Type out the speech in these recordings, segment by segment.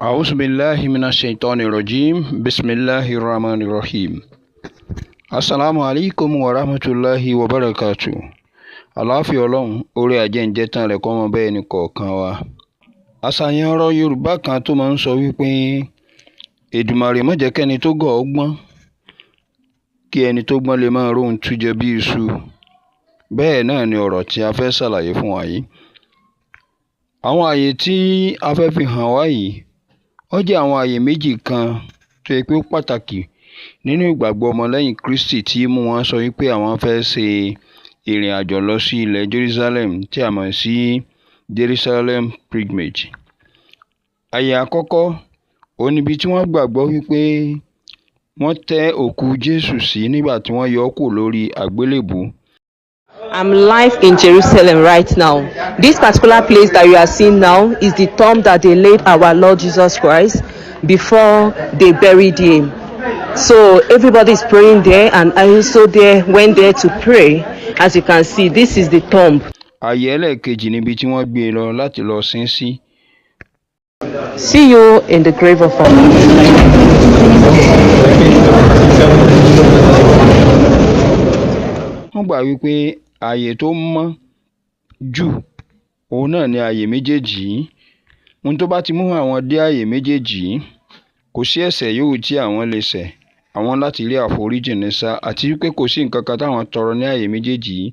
أعوذ بالله من الشيطان الرجيم بسم الله الرحمن الرحيم السلام عليكم ورحمة الله وبركاته. Àlàáfíà Ọlọ́run orí ajẹ́njẹ́ tán rẹ̀ kó mọ bẹ́ẹ̀ ni kọ̀ọ̀kan wa. Àṣàyàn ọ̀rọ̀ Yorùbá kan tó máa ń sọ wípé Èdùmàrè má jẹ́ kẹ́ni tó gọ̀ ọ́ gbọ́n kí ẹni tó gbọ́n lè máa róhun tújẹ bí iṣu. Bẹ́ẹ̀ náà ni ọ̀rọ̀ tí a fẹ́ ṣàlàyé fún wa yìí. Àwọn àyè tí a fẹ́ fi hàn wá yìí ó jẹ́ àwọn àyè méjì kan tó yẹ pé ó pàtàkì nínú ìgbàgbọ́ ọmọlẹ́yìn Kristi tí mú wọn sọ wípé àwọn fẹ́ ṣe ìrìn àjò lọ sí ilẹ̀ Jerusalem tí a mọ̀ sí Jerusalem pilgrimage. Àyè àkọ́kọ́ òun níbi tí wọ́n gbàgbọ́ wípé wọ́n tẹ́ òkú Jésù sí nígbà tí wọ́n yọ ọ́ kúrò lórí àgbélébùú. I'm live in Jerusalem right now. This particular place that you are seeing now is the tomb that they laid our Lord Jesus Christ before they buried him. So everybody is praying there, and I also went there to pray. As you can see, this is the tomb. Àyè ẹlẹ́ẹ̀kejì níbi tí wọ́n gbé lọ láti lọ sin sí. See you in the grave of our Lord. Wọ́n gbà wípé ààyè tó mọ́ jù òun náà ni ààyè méjèèjì yìí. Ohun tó bá ti mú àwọn dé ààyè méjèèjì yìí, kò sí ẹ̀ṣẹ̀ yòówù tí àwọn lè ṣẹ̀, àwọn láti rí àforíjì ní sá, àti wípé kò sí nǹkan kan táwọn tọrọ ní ààyè méjèèjì yìí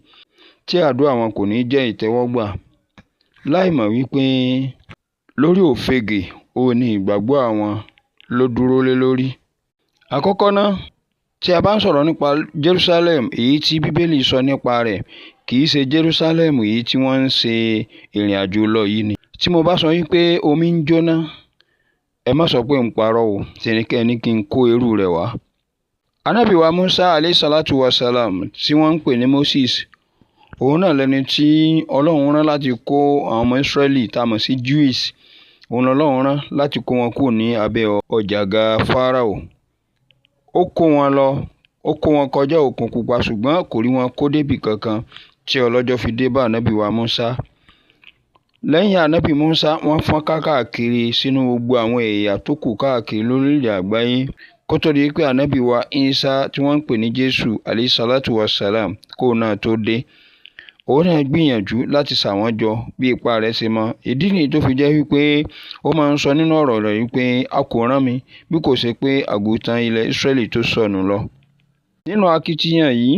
tí àdúrà wọn kò ní jẹ́ ìtẹ́wọ́gbà. Láì mọ̀ wípé lórí òfegè òun ni ìgbàgbọ́ àwọn ló dúró lé lórí. Àkọ́kọ́ náà, tí a bá ń sọ̀rọ̀ nípa Jerusalem èyí tí Bíbélì sọ nípa rẹ̀, kì í ṣe Jerusalem èyí tí wọ́n ń ṣe ìrìn àjò lọ yìí ni. Tí mo bá sọ wípé omi ń jóná, ẹ má sọ pé ń parọ́ o, tẹnikẹ́ni kí n kó irú rẹ̀ wá. Ànábì wa Musa alayhi salatu wa salam tí wọ́n ń pè ní Moses, òun náà lẹni tí Ọlọ́run rán láti kó àwọn ọmọ Ísírẹ́lì tá a mọ̀ sí Jews, òun lọ́lọ́run rán láti kó wọn kúrò ní abẹ́ ọ̀jàgà Fáráò. Ó kó wọn lọ, ó kó wọn kọjá òkun pupa, ṣùgbọ́n kò rí wọn kó débì kankan tí ọlọ́jọ́ fi dé bá ànábì wa Musa. Lẹ́yìn ànábì Musa, wọ́n fọ́n káàkiri sínú gbogbo àwọn ẹ̀yà tó kù káàkiri lórílẹ̀ àgbáyé kó tó di pé ànábì wa Isa tí wọ́n ń pè ní Jésù alayhi salatu wa salam kó náà tó dé. Òun náà gbìyànjú láti ṣà wọ́n jọ bí ipá rẹ̀ ṣe mọ. Ìdí nìyí tó fi jẹ́ wípé ó máa ń sọ nínú ọ̀rọ̀ rẹ̀ wípé a kò rán mi bí kò ṣe pé àgùntàn ilẹ̀ Ísírẹ́lì tó sọnù lọ. Nínú akitiyan yìí,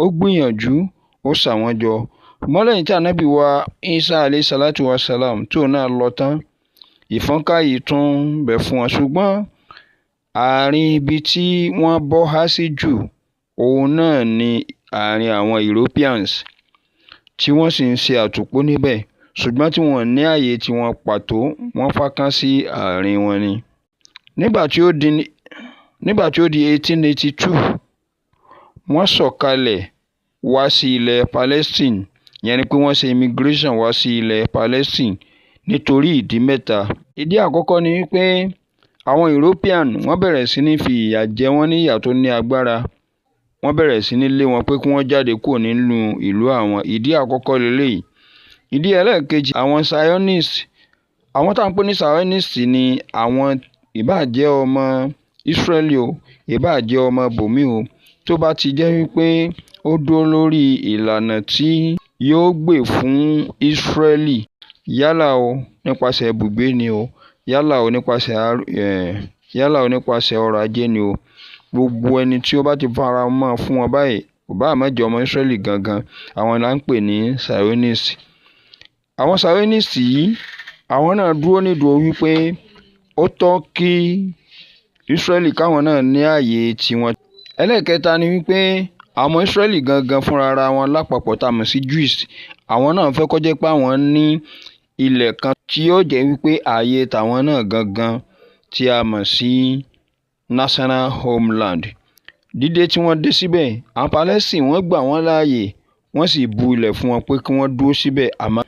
ó gbìyànjú, ó ṣà wọ́n jọ. Lẹ́yìn tí ànábì wa Isa alayhi salatu wa salam tó náà lọ tán, ìfọ́nká yìí tún bẹ̀ fún wọn, ṣùgbọ́n àárín ibi tí wọ́n bọ́ há sí jù òun náà ni àárín àwọn Europeans tí wọ́n sì ń ṣe àtòpó níbẹ̀, ṣùgbọ́n tí wọ́n ní ààyè tí wọ́n pàtó, wọ́n fákán sí àárín wọn ni. Nígbà tí ó di 1882, wọ́n sọ̀kalẹ̀ wá sí ilẹ̀ Palestine, ìyẹn ni pé wọ́n ṣe immigration wá sí ilẹ̀ Palestine nítorí ìdí mẹ́ta. Ìdí àkọ́kọ́ ni wípé àwọn European wọ́n bẹ̀rẹ̀ sí ní fi ìyà jẹ wọ́n ní ìyà tó ní agbára. Wọ́n bẹ̀rẹ̀ sí ní lé wọn pé kí wọ́n jáde kúrò nínú ìlú àwọn. Ìdí àkọ́kọ́ lélẹ́yìí. Ìdí ẹlẹ́ẹ̀kejì, àwọn Zionist, àwọn tá à ń pè ní Zionist ni àwọn ìbáà jẹ́ ọmọ Israeli o, ìbáà jẹ́ ọmọ bòmí o, tó bá ti jẹ́ wípé ó dúró lórí ìlànà tí yóò gbè fún Israeli, yálà o nípasẹ̀ ibùgbé ni o, yálà o nípasẹ̀ ọrọ̀ ajé ni o, gbogbo ẹni tí ó bá ti fara mọ́ fún wọn báyìí, kò bá má jẹ́ ọmọ Ísírẹ́lì gangan, àwọn là ń pè ní Zionist. Àwọn Zionist yìí, àwọn náà dúró nídùú wípé ó tọ́ kí Ísírẹ́lì káwọn náà ní ààyè tiwọn. Ẹlẹ́ẹ̀kẹta ni wípé àwọn Ísírẹ́lì gangan fúnra ara wọn lápapọ̀ tá a mọ̀ sí Jews, àwọn náà fẹ́ kó jẹ́ pé àwọn ní ilẹ̀ kan tí yóò jẹ́ wípé ààyè tàwọn náà gangan tí a mọ̀ sí national homeland. Dídé tí wọ́n dé síbẹ̀, àwọn Palestine wọ́n gbà wọ́n láàyè, wọ́n sì bu ilẹ̀ fún wọn pé kí wọ́n dúró síbẹ̀, àmọ́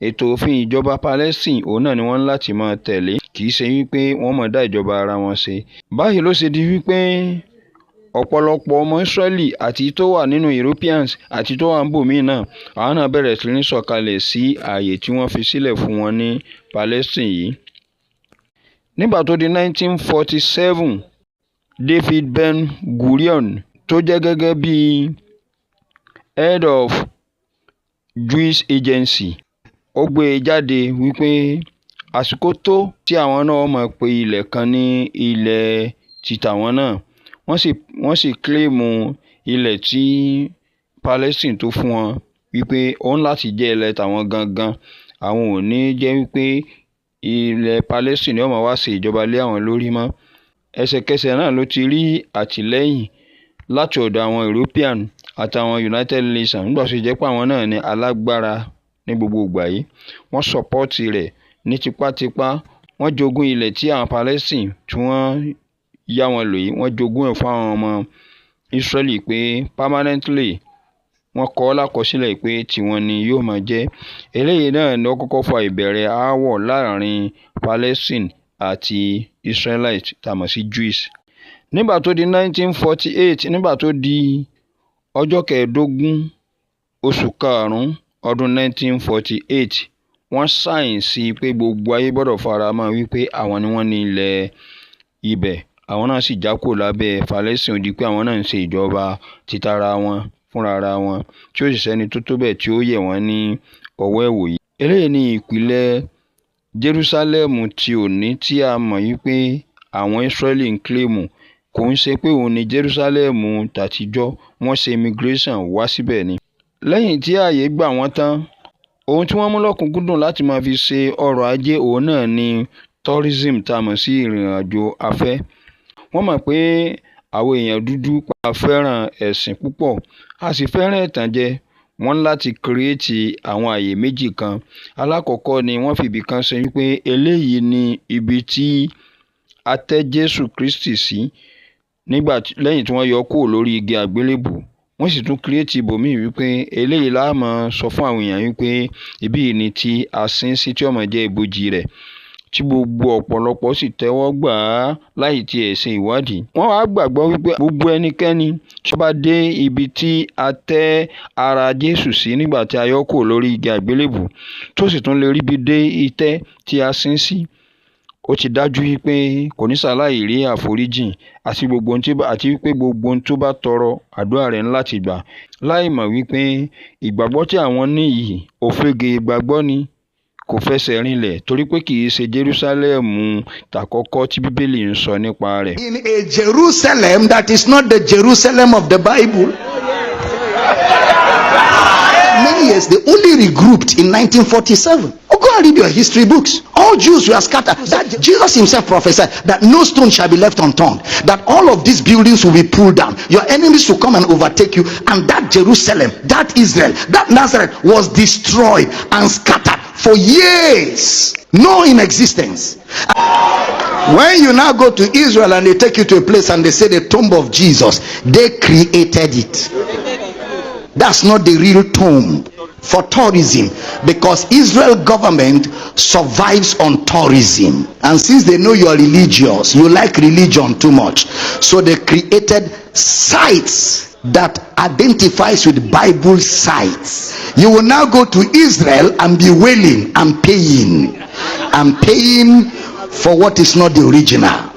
ètò òfin ìjọba Palestine òun náà ni wọ́n láti máa tẹ̀lé, kì í ṣe wípé wọ́n máa dá ìjọba ara wọn ṣe. Báyìí ló ṣe di wípé ọ̀pọ̀lọpọ̀ ọmọ Ísírẹ́lì àti tó wà nínú Europeans àti tó wà ń bòmíì náà, àwọn náà bẹ̀rẹ̀ sí ní sọ̀kalẹ̀ sí ààyè tí wọ́n fi sílẹ̀ fún wọn ní Palestine yìí. nígbà tó di 1947 David Ben Gurion tó jẹ́ gẹ́gẹ́ bí head of Jewish Agency ó gbé e jáde wípé àsìkò tó tí àwọn náà mọ̀ pé ilẹ̀ kan ní ilẹ̀ títàwọn náà wọ́n sì kílèmù ilẹ̀ tí Palestine tó fún wọn wípé òun láti jẹ́ ilẹ̀ tàwọn gangan, àwọn ò ní jẹ́ wípé ilẹ̀ Palestine yóò máa wá ṣe ìjọba lé àwọn lórí mọ́. Ẹsẹ̀kẹsẹ̀ náà ló ti rí àtìlẹ́yìn láti ọ̀dọ̀ àwọn European àtàwọn United Nations nígbà tó jẹ́ pé àwọn náà ní alágbára ní gbogbo ìgbà yìí. Wọ́n sọ̀pọ́ọ̀tì rẹ̀ ní tipátipá. Wọ́n jogún ilẹ̀ tí àwọn Palestine tí wọ́n yá wọn lò yìí, wọ́n jogún ẹ̀ fún àwọn ọmọ Israeli pé permanently wọ́n kọ lákọsílẹ̀ pé tiwọn ni yóò máa jẹ́. Eléyìí náà ni ó kọ́kọ́ fa ìbẹ̀rẹ̀ aáwọ̀ láàrin Palestine àti Israelite tàmọ̀ sí Jews. Nígbà tó di 1948, nígbà tó di ọjọ́ 15 oṣù karùn-ún ọdún 1948, wọ́n sáìn sí pé gbogbo ayé gbọ́dọ̀ fara mọ́ wípé àwọn ni wọ́n ní ilẹ̀ ibẹ̀. Àwọn náà sì já kúrò lábẹ́ Palestine, ó di pé àwọn náà ń ṣe ìjọba títara wọn fúnra ara wọn tí ó sì sẹ́ni tó tó bẹ́ẹ̀ tí ó yẹ̀ wọ́n ní ọwọ́ ẹ̀wò yìí. Eléyìí ni ìpìlẹ̀ Jerusalem tí òní tí a mọ̀ wípé àwọn Israeli ń kílèmù. Kò ń ṣe pé òun ni Jerusalem tàtijọ́, wọ́n ṣe immigration wá síbẹ̀ ni. Lẹ́yìn tí ààyè gbà wọ́n tán, ohun tí wọ́n mú lọ́kùnkúndùn láti máa fi ṣe ọrọ̀ ajé òun náà ni tourism tá a mọ̀ sí ìrìn àjò afẹ́. Wọ́n mọ̀ pé àwọn èèyàn dúdú pa fẹ́ràn ẹ̀sìn púpọ̀, a sì fẹ́ràn ìtànjẹ. Wọ́n láti kírètì àwọn àyè méjì kan. Alákọ̀ọ́kọ́ ni wọ́n fi ibì kan ṣe wípé eléyìí ni ibi tí a tẹ́ Jésù Kristi sí lẹ́yìn tí wọ́n yọ kúrò lórí igi àgbélébù. Wọ́n sì tún kírètì ibòmíì wípé eléyìí la máa sọ fún àwọn èèyàn wípé ibí yìí ni tí a sin sí tí ó máa jẹ́ ibojì rẹ̀, tí gbogbo ọ̀pọ̀lọpọ̀ sì tẹ́wọ́ gbà á láì tiẹ̀ ṣe ìwádìí. Wọ́n wá gbàgbọ́ wípé gbogbo ẹnikẹ́ni tí ó bá dé ibi tí a tẹ́ ara Jésù sí nígbà tí a yọ kúrò lórí igi àgbélébù tó sì tún lè ríbi dé itẹ́ tí a sin sí, ó ti dájú wípé kò ní ṣàláì rí àforíjìn àti wípé gbogbo ohun tó bá tọrọ àdúrà rẹ̀ ńlá ti gbà, láì mọ̀ wípé ìgbàgbọ́ tí àwọn ní yìí òfegè ìgbàgbọ́ ni, kò fẹsẹ̀ rinlẹ̀ torí pé kì í ṣe Jerúsálẹ́mù tàkọ́kọ́ tí Bíbélì ń sọ nípa rẹ̀. In a Jerusalem that is not the Jerusalem of the Bible. Many years they only regrouped in 1947. Oh, go and read your history books. All Jews were scattered. That Jesus himself prophesied that no stone shall be left unturned, that all of these buildings will be pulled down, your enemies will come and overtake you, and that Jerusalem, that Israel, that Nazareth was destroyed and scattered for years, no in existence. When you now go to Israel and they take you to a place and they say the tomb of Jesus, they created it. That's not the real tomb for tourism, because Israel government survives on tourism, and since they know you are religious, you like religion too much, so they created sites that identifies with Bible sites. You will now go to Israel and be wailing and paying for what is not the original.